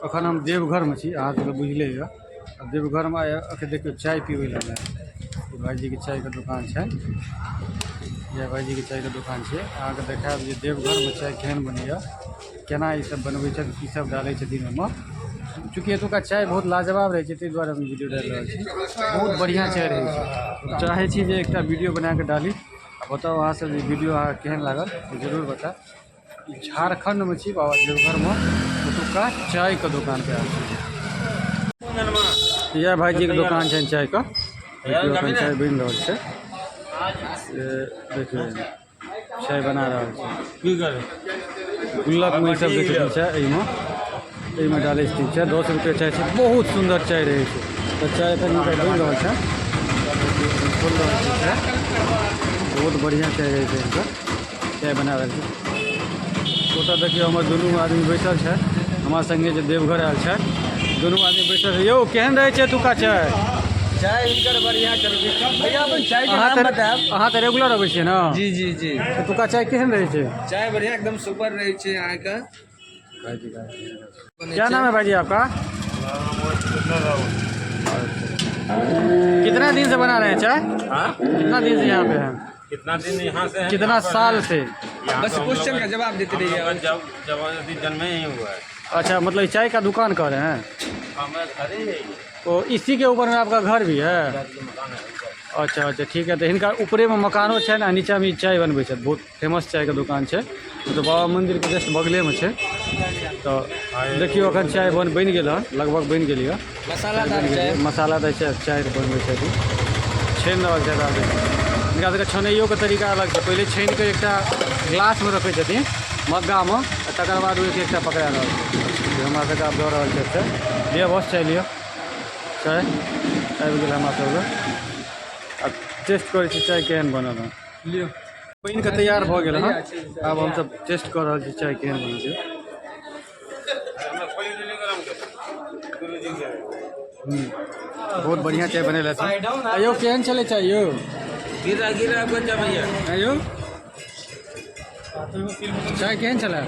अखन हम देवघर में छी, अहाँ तो बुझले ये। देवघर में देखियो चाय पीबे लगे भाईजी के चाय के दुकान है। ये भाईजी के चाय के दुकान है। अहाँ के देखाब जे देवघर में चाय केहन बनैया, केना ई सब बनबै छै, की सब डालै छथिन ओहिमे। चूँकि एतुका चाय बहुत लाजवाब रहे छै, ताहि दुआरे हम वीडियो डाल रहल छी। बहुत बढ़िया चाय रहे छै। चाहे छी जे एकटा वीडियो बना के डाली। बताओ अहाँ सब वीडियो अहाँ केहन लागल जरूर बता। झारखंड में छी बाबा देवघर में, एतुका चाय के दुकान पे आयल छी। यह भाईजी के दुकान है चाय का। चाय बन रहा है, देखिए चाय बना रहा है। गुल्लक में सब देखिए चाय में डाले चाय 10 रुपये चाय है। बहुत सुंदर चाय रहे छै। तो चाय बन रहा है, खोल रहा है चाय। बहुत बढ़िया चाय रहे छै इनका, चाय बना रहे हैं। ओतऽ देखिए हमर दुनू आदमी बैठल है, हमारा संगे जो देवघर आयल है। दोनों आदमी बैठल है। यो केहन रहे छै एतुका चाय? चाय इनकर बढ़िया चलबे। भैया अपन चाय के नाम बताएब। अहाँ तऽ रेगुलर अबै छियै ना? जी जी जी। एतुका चाय केहन रहे छै? चाय बढ़िया एकदम सुपर रहे छै यहाँ का। क्या नाम है भाई जी आपका? कितना दिन से बना रहे हैं चाय? कितना दिन से यहाँ पे हैं? कितना दिन यहाँ से है? कितना साल से? बस क्वेश्चन का जवाब देते रहिए। जब जन्म ही हुआ है। अच्छा, मतलब चाय का दुकान कर रहे हैं? तो इसी के ऊपर में आपका घर भी है? अच्छा अच्छा, ठीक है। तो इनका ऊपरे में मकानो है ना, नीचा में चाय बनबे छै। बहुत फेमस चाय के दुकान है। तो बाबा मंदिर के जस्ट बगले में है। तो देखियो अखन चाय बन गए, लगभग बन गई है। मसालादार चाय बनबे छै। छानि रहल छै। इनका सबके छानियो के तरीका अलग है। पहले छानि के एक गिलास में रखे छथिन मग्गा में, तकर बाद एक पकड़ा रहा है। हमारा सबके आप दऽ रहल छै। लिअ बस चाय लिअ। चाय आबि गेल हमरा सबके। अब टेस्ट करै छी चाय केहन बनल है। लिअ बनि के तैयार भऽ गेल हँ। अब हम सब टेस्ट कर रहल छी चाय केहन बनल छै। बहुत बढ़िया चाय बनेला छै। अयो केहन चले चाय यो? गिरा गिरा बच्चा भैया। अयो चाय केहन चला?